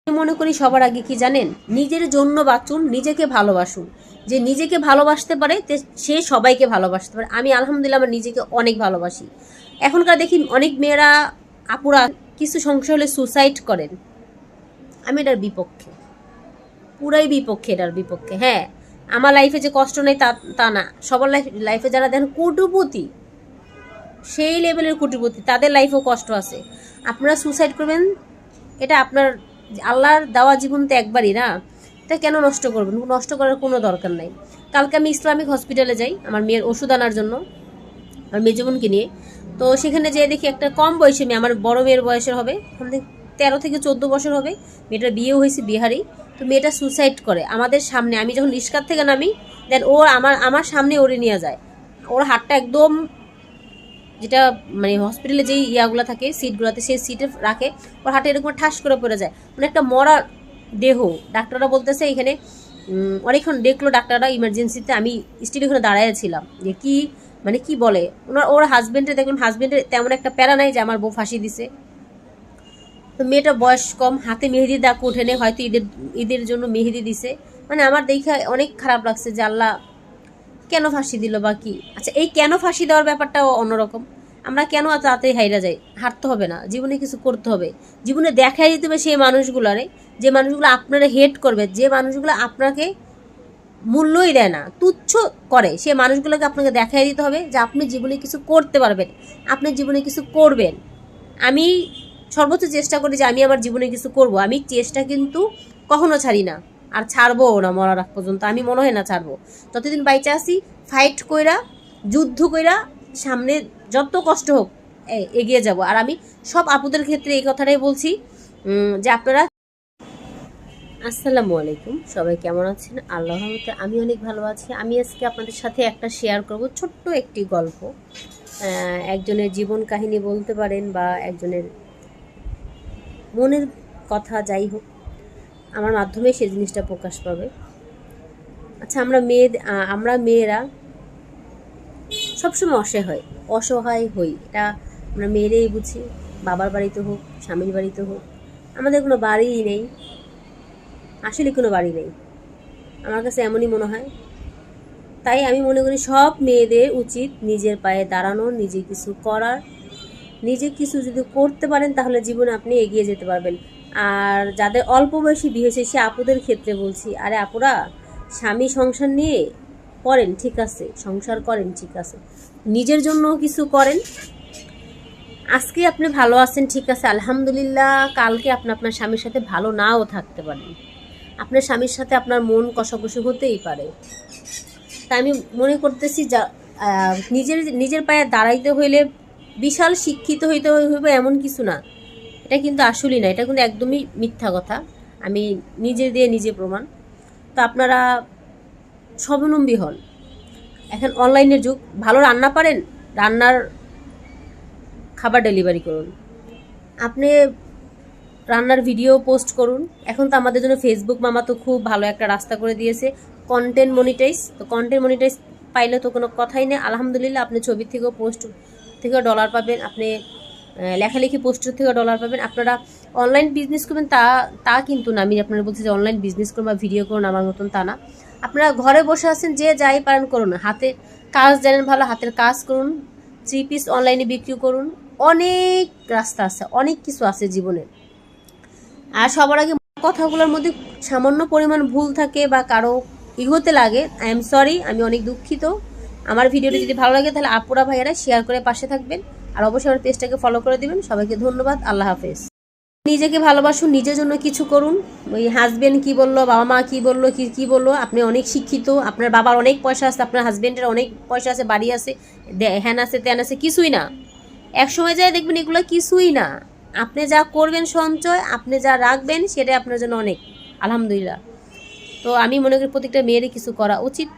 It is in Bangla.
আমি মনে করি সবার আগে কি জানেন, নিজের জন্য বাঁচুন, নিজেকে ভালোবাসুন। যে নিজেকে ভালোবাসতে পারে সে সবাইকে ভালোবাসতে পারে। আমি আলহামদুলিল্লাহ আমার নিজেকে অনেক ভালোবাসি। এখনকার দেখি অনেক মেয়েরা আপুরা কিছু সমস্যা হলে সুসাইড করেন। আমি এটার বিপক্ষে, পুরাই বিপক্ষে, এটার বিপক্ষে। হ্যাঁ, আমার লাইফে যে কষ্ট নেই তা না। সবার লাইফে যারা দেখেন কোটিপতি, সেই লেভেলের কোটিপতি, তাদের লাইফেও কষ্ট আছে। আপনারা সুসাইড করবেন, এটা আপনার আল্লাহর দেওয়া জীবন তো একবারই না, এটা কেন নষ্ট করবেন? নষ্ট করার কোনো দরকার নাই। কালকে আমি ইসলামিক হসপিটালে যাই আমার মেয়ের ওষুধ আনার জন্য, আমার মেয়ে জীবনকে নিয়ে। তো সেখানে যেয়ে দেখি একটা কম বয়সী মেয়ে, আমার বড় মেয়ের বয়সের হবে 13 থেকে 14 বছর হবে। মেয়েটার বিয়েও হয়েছে বিহারি। তো মেয়েটা সুসাইড করে আমাদের সামনে। আমি যখন রিক্সার থেকে নামি, দেন ও আমার সামনে ওরে নিয়ে যায়। ওর হাতটা একদম, যেটা মানে হসপিটালে যেই ইয়াগুলো থাকে সিটগুলোতে, সেই সিটে রাখে, ওর হাটে এরকম ঠাস করে পড়ে যায়, মানে একটা মরা দেহ। ডাক্তাররা বলতেছে এখানে অনেকক্ষণ দেখলো ডাক্তাররা ইমার্জেন্সিতে, আমি স্টিল ওখানে দাঁড়াইয়াছিলাম যে কি মানে কি বলে। ওর হাজবেন্ডে দেখলাম, হাজবেন্ডের তেমন একটা প্যারা নাই যে আমার বউ ফাঁসি দিছে। তো মেয়েটা বয়স কম, হাতে মেহেদি দাগ উঠে নেই, হয়তো ঈদের জন্য মেহেদি দিছে। মানে আমার দেখে অনেক খারাপ লাগছে যে আল্লাহ কেন ফাঁসি দিল বা কি। আচ্ছা, এই কেন ফাঁসি দেওয়ার ব্যাপারটাও অন্যরকম। আমরা কেন তাড়াতাড়ি হাইরা যাই? হারতে হবে না, জীবনে কিছু করতে হবে। জীবনে দেখাই দিতে হবে সেই মানুষগুলারে, যে মানুষগুলো আপনারা হেট করবে, যে মানুষগুলো আপনাকে মূল্যই দেয় না, তুচ্ছ করে, সে মানুষগুলোকে আপনাকে দেখাই দিতে হবে যে আপনি জীবনে কিছু করতে পারবেন, আপনি জীবনে কিছু করবেন। আমি সর্বোচ্চ চেষ্টা করি যে আমি আমার জীবনে কিছু করব। আমি চেষ্টা কিন্তু কখনো ছাড়ি না, আর ছাড়বো না মরার আগ পর্যন্ত। আমি মনে হয় না ছাড়বো। যতদিন বাইচে আসি ফাইট কইরা, যুদ্ধ কইরা, সামনে যত কষ্ট হোক এগিয়ে যাব। আর আমি সব আপুদের ক্ষেত্রে এই কথাটাই বলছি যে আপনারা। আসসালামু আলাইকুম, সবাই কেমন আছেন? আল্লাহর রহমতে আমি অনেক ভালো আছি। আমি আজকে আপনাদের সাথে একটা শেয়ার করব, ছোট্ট একটি গল্প। একজনের জীবন কাহিনী বলতে পারেন, বা একজনের মনের কথা, যাই হোক, আমার মাধ্যমে সেই জিনিসটা প্রকাশ পাবে। আচ্ছা, আমরা মেয়েরা সবসময় অসহায় হই, এটা আমরা মেয়েরাই বুঝি। বাবার বাড়িতে হোক, স্বামীর বাড়িতে হোক, আমাদের কোনো বাড়িই নেই, আসলে কোনো বাড়ি নেই। আমার কাছে এমনই মনে হয়। তাই আমি মনে করি সব মেয়েদের উচিত নিজের পায়ে দাঁড়ানো, নিজে কিছু করার। নিজে কিছু যদি করতে পারেন তাহলে জীবনে আপনি এগিয়ে যেতে পারবেন। আর যাদের অল্প বয়সী বিয়ে হয়েছে সে আপুদের ক্ষেত্রে বলছি, আরে আপুরা, স্বামী সংসার নিয়ে করেন ঠিক আছে, সংসার করেন ঠিক আছে, নিজের জন্য কিছু করেন। আজকে আপনি ভালো আছেন ঠিক আছে, আলহামদুলিল্লাহ। কালকে আপনি আপনার স্বামীর সাথে ভালো নাও থাকতে পারেন, আপনার স্বামীর সাথে আপনার মন কষাকষি হতেই পারে। তাই আমি মনে করতেছি যা নিজের পায়ে দাঁড়াইতে হইলে বিশাল শিক্ষিত হইতে হইবে এমন কিছু না। এটা কিন্তু আসলেই না, এটা কিন্তু একদমই মিথ্যা কথা। আমি নিজে দিয়ে নিজে প্রমাণ। তো আপনারা স্বাবলম্বী হন। এখন অনলাইনের যুগ, ভালো রান্না পারেন, রান্নার খাবার ডেলিভারি করুন। আপনি রান্নার ভিডিও পোস্ট করুন। এখন তো আমাদের জন্য ফেসবুক মামা তো খুব ভালো একটা রাস্তা করে দিয়েছে, কন্টেন্ট মনিটাইজ। তো কন্টেন্ট মনিটাইজ পাইলে তো কোনো কথাই নেই, আলহামদুলিল্লাহ। আপনি ছবির থেকেও, পোস্ট থেকেও ডলার পাবেন, আপনি লেখালেখি পোস্টের থেকেও ডলার পাবেন। আপনারা অনলাইন বিজনেস করবেন তা কিন্তু না, আমি আপনারা বলছি যে অনলাইন বিজনেস করুন বা ভিডিও করুন আমার মতন, তা না। আপনারা ঘরে বসে আছেন, যে যাই পারেন করুন। হাতে কাজ জানেন ভালো, হাতের কাজ করুন। 3 পিস অনলাইনে বিক্রি করুন। অনেক রাস্তা আছে, অনেক কিছু আছে জীবনে। আর সবার আগে কথাগুলোর মধ্যে সামান্য পরিমাণ ভুল থাকে বা কারো ইগোতে লাগে, আই এম সরি, আমি অনেক দুঃখিত। আমার ভিডিওটি যদি ভালো লাগে তাহলে আপুরা ভাইয়েরা শেয়ার করে পাশে থাকবেন, আর অবশ্যই আমার পেজটাকে ফলো করে দিবেন। সবাইকে ধন্যবাদ, আল্লাহ হাফেজ। নিজেকে ভালোবাসুন, নিজের জন্য কিছু করুন। ওই হাজবেন্ড কি বললো, বাবা মা কি বললো, কি বললো, আপনি অনেক শিক্ষিত, আপনার বাবার অনেক পয়সা আছে, আপনার হাজবেন্ডের অনেক পয়সা আছে, বাড়ি আছে, হ্যান আছে, ত্যান আছে, কিছুই না। এক সময় যায় দেখবেন এগুলো কিছুই না। আপনি যা করবেন সঞ্চয়, আপনি যা রাখবেন সেটাই আপনার জন্য অনেক, আলহামদুলিল্লাহ। তো আমি মনে করি প্রত্যেকটা মেয়েরই কিছু করা উচিত।